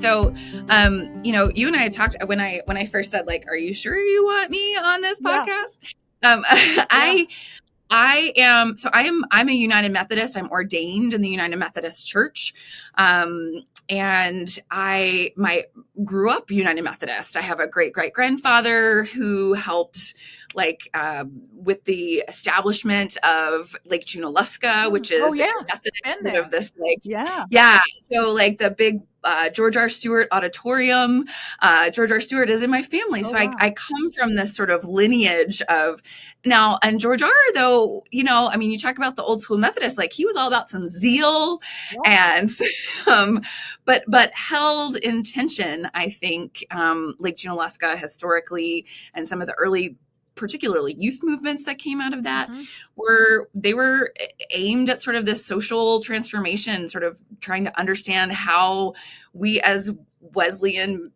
So, you and I had talked when I first said, like, are you sure you want me on this podcast? I'm a United Methodist. I'm ordained in the United Methodist Church. And I grew up United Methodist. I have a great grandfather who helped with the establishment of Lake Junaluska, which is Methodist of this So like the big George R. Stewart Auditorium. George R. Stewart is in my family. So I come from this sort of lineage of now, and George R. though, you talk about the old school Methodist, like he was all about some zeal and, but held in tension, I think, Lake Junaluska historically, and some of the early, particularly youth movements that came out of that were aimed at sort of this social transformation, sort of trying to understand how we as Wesleyan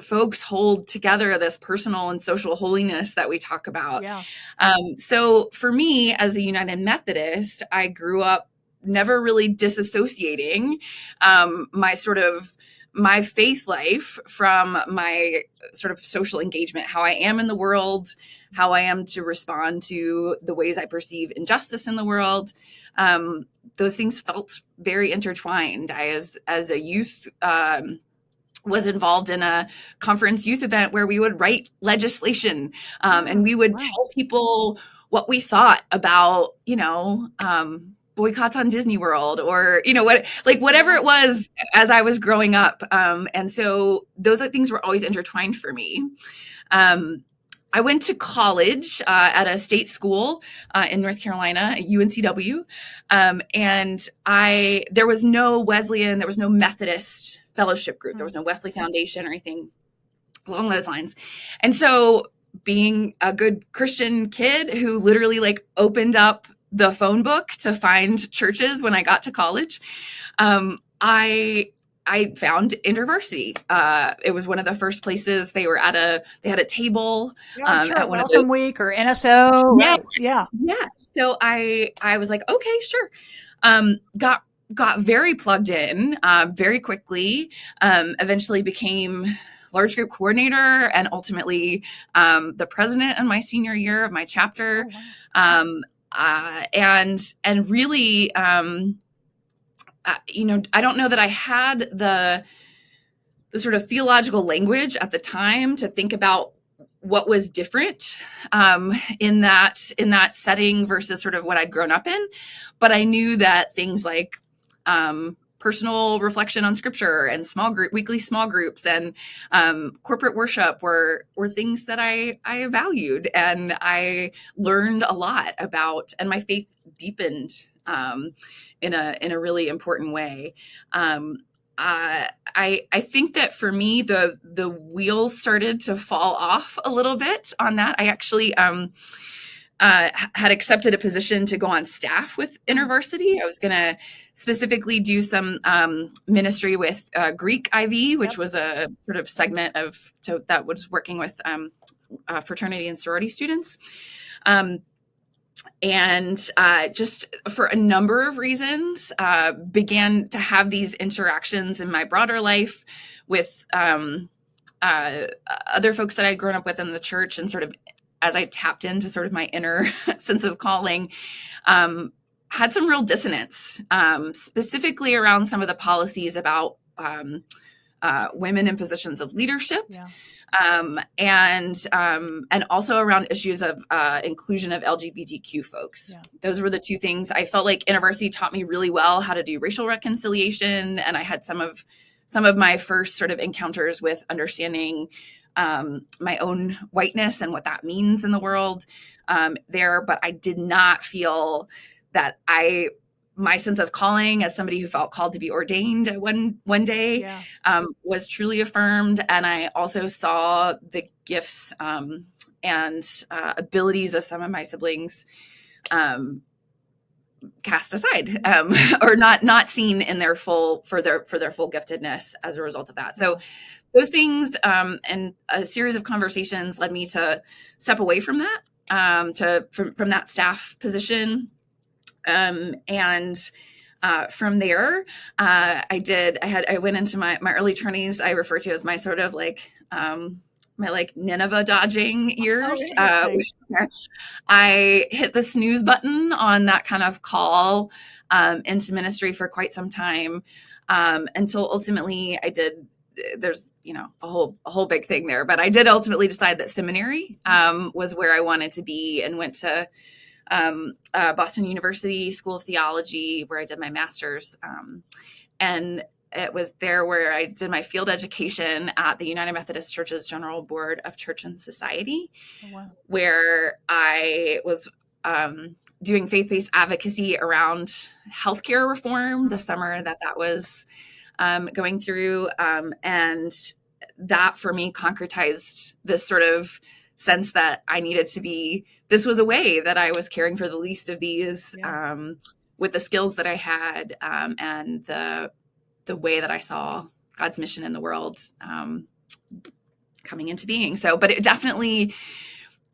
folks hold together this personal and social holiness that we talk about. So for me as a United Methodist, I grew up never really disassociating my faith life from my sort of social engagement, how I am in the world, how I am to respond to the ways I perceive injustice in the world. Those things felt very intertwined. I, as a youth, was involved in a conference youth event where we would write legislation, and we would tell people what we thought about, boycotts on Disney World, or, whatever it was as I was growing up. And so those things were always intertwined for me. I went to college at a state school in North Carolina, at UNCW. And there was no Wesleyan, there was no Methodist fellowship group. There was no Wesley Foundation or anything along those lines. And so being a good Christian kid who literally opened up the phone book to find churches when I got to college, I found InterVarsity. It was one of the first places. They had a table at one Welcome Week or NSO. Yeah. So I was like, okay, sure. Got very plugged in very quickly. Eventually became large group coordinator and ultimately the president in my senior year of my chapter. And really, I don't know that I had the sort of theological language at the time to think about what was different in that setting versus sort of what I'd grown up in. But I knew that things like personal reflection on scripture and weekly small groups and corporate worship were things that I valued, and I learned a lot about, and my faith deepened in a really important way. I think that for me, the wheels started to fall off a little bit on that. I actually had accepted a position to go on staff with InterVarsity. I was going to specifically do some ministry with Greek IV, which was a sort of segment that was working with fraternity and sorority students. And just for a number of reasons, began to have these interactions in my broader life with other folks that I'd grown up with in the church, and sort of as I tapped into sort of my inner sense of calling, had some real dissonance, specifically around some of the policies about women in positions of leadership, and also around issues of inclusion of LGBTQ folks. Those were the two things I felt like InterVarsity taught me really well how to do racial reconciliation, and I had some of my first sort of encounters with understanding my own whiteness and what that means in the world there. But I did not feel that my sense of calling as somebody who felt called to be ordained one day was truly affirmed. And I also saw the gifts and abilities of some of my siblings cast aside, or not seen in their full giftedness as a result of that. So those things and a series of conversations led me to step away from that, from that staff position, and from there, I went into my early 20s, I refer to as my sort of like, my like Nineveh dodging years. I hit the snooze button on that kind of call into ministry for quite some time, until ultimately there's, a whole big thing there, but I did ultimately decide that seminary was where I wanted to be, and went to Boston University School of Theology, where I did my master's. And it was there where I did my field education at the United Methodist Church's General Board of Church and Society, where I was doing faith-based advocacy around healthcare reform the summer that was going through. And that for me concretized this sort of sense that I needed to be, this was a way that I was caring for the least of these, with the skills that I had, and the way that I saw God's mission in the world coming into being. So, but it definitely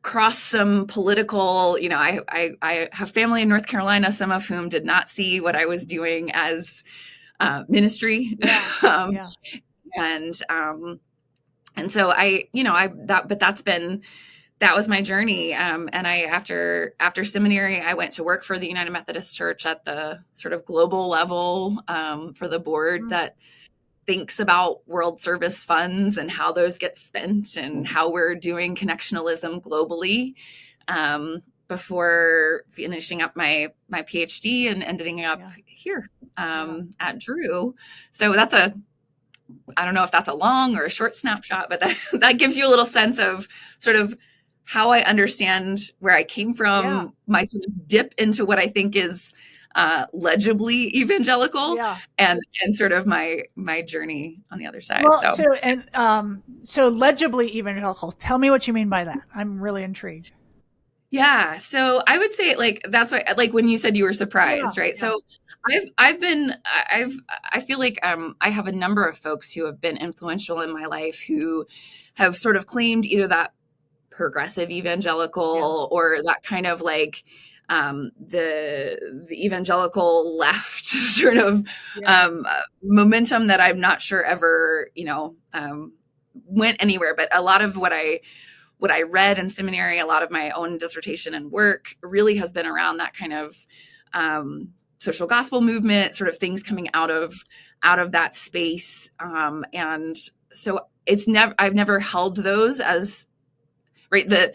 crossed some political, I have family in North Carolina, some of whom did not see what I was doing as ministry. And so that was my journey. And after seminary, I went to work for the United Methodist Church at the sort of global level, for the board that thinks about world service funds and how those get spent and how we're doing connectionalism globally, before finishing up my PhD and ending up here at Drew. So I don't know if that's a long or a short snapshot, but that gives you a little sense of sort of how I understand where I came from, my sort of dip into what I think is legibly evangelical, and sort of my journey on the other side. Well, so legibly evangelical. Tell me what you mean by that. I'm really intrigued. Yeah. So I would say that's why, when you said you were surprised, right? Yeah. So I feel like I have a number of folks who have been influential in my life who have sort of claimed either that progressive evangelical or that kind of the evangelical left sort of momentum that I'm not sure ever went anywhere. But a lot of what I read in seminary, a lot of my own dissertation and work really has been around that kind of social gospel movement, sort of things coming out of that space. And so I've never held those as right. The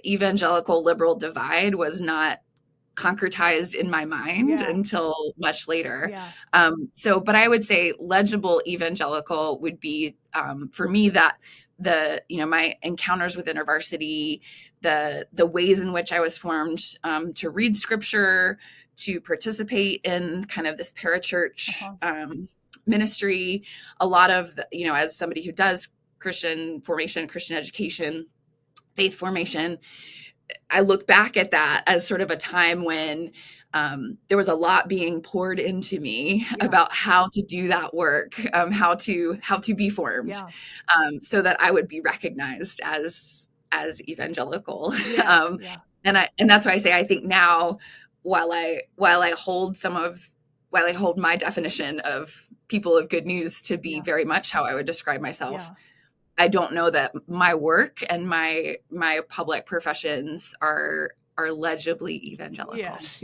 evangelical liberal divide was not concretized in my mind until much later. But I would say legible evangelical would be, for me, that my encounters with InterVarsity, the ways in which I was formed to read scripture, to participate in kind of this parachurch ministry, a lot of as somebody who does Christian formation, Christian education, faith formation, I look back at that as sort of a time when there was a lot being poured into me about how to do that work, how to be formed, so that I would be recognized as evangelical. And that's why I say I think now, while I hold my definition of people of good news to be very much how I would describe myself, I don't know that my work and my public professions are legibly evangelical. Yes,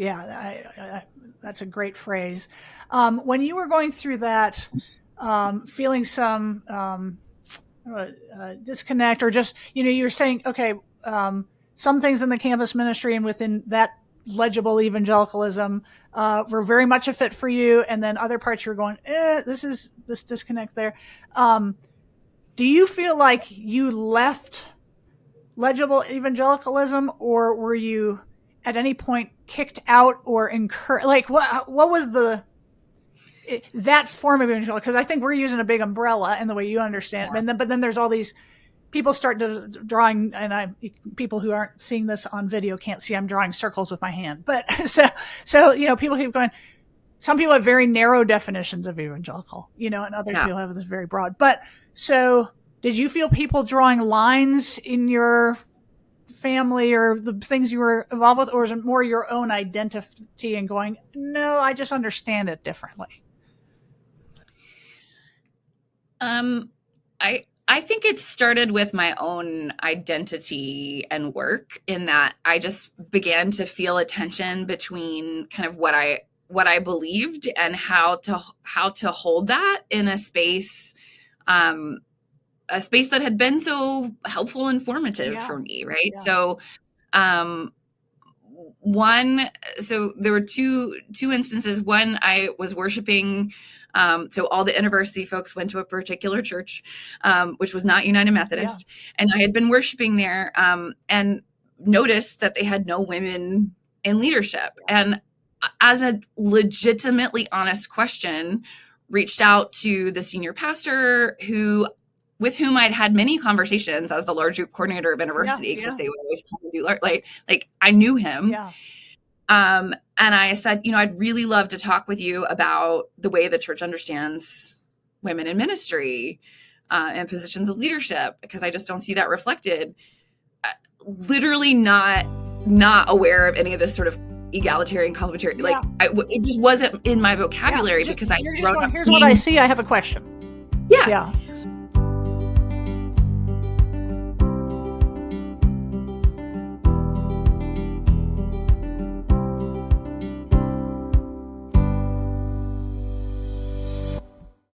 that's a great phrase. When you were going through that, feeling some disconnect, or just you were saying, okay, some things in the campus ministry and within that legible evangelicalism were very much a fit for you, and then other parts you were going, this disconnect there. Do you feel like you left legible evangelicalism, or were you at any point kicked out or encouraged? Like what was that form of evangelical? Because I think we're using a big umbrella in the way you understand it. But then there's all these people start drawing, and people who aren't seeing this on video can't see I'm drawing circles with my hand. But so people keep going. Some people have very narrow definitions of evangelical, and other people have this very broad. But so, did you feel people drawing lines in your family or the things you were involved with, or is it more your own identity and going, no, I just understand it differently? I think it started with my own identity and work, in that I just began to feel a tension between kind of what I believed and how to hold that in a space that had been so helpful and formative for me, right? Yeah. So there were two instances. One, I was worshiping. So all the university folks went to a particular church, which was not United Methodist. Yeah. And I had been worshiping there, and noticed that they had no women in leadership. And as a legitimately honest question, reached out to the senior pastor with whom I'd had many conversations as the large group coordinator of university, because they would always come and do like I knew him. Yeah. And I said, I'd really love to talk with you about the way the church understands women in ministry and positions of leadership, because I just don't see that reflected. Literally not aware of any of this sort of egalitarian, complementary. Yeah. It just wasn't in my vocabulary, because I grew up. Here's what I see. I have a question. Yeah.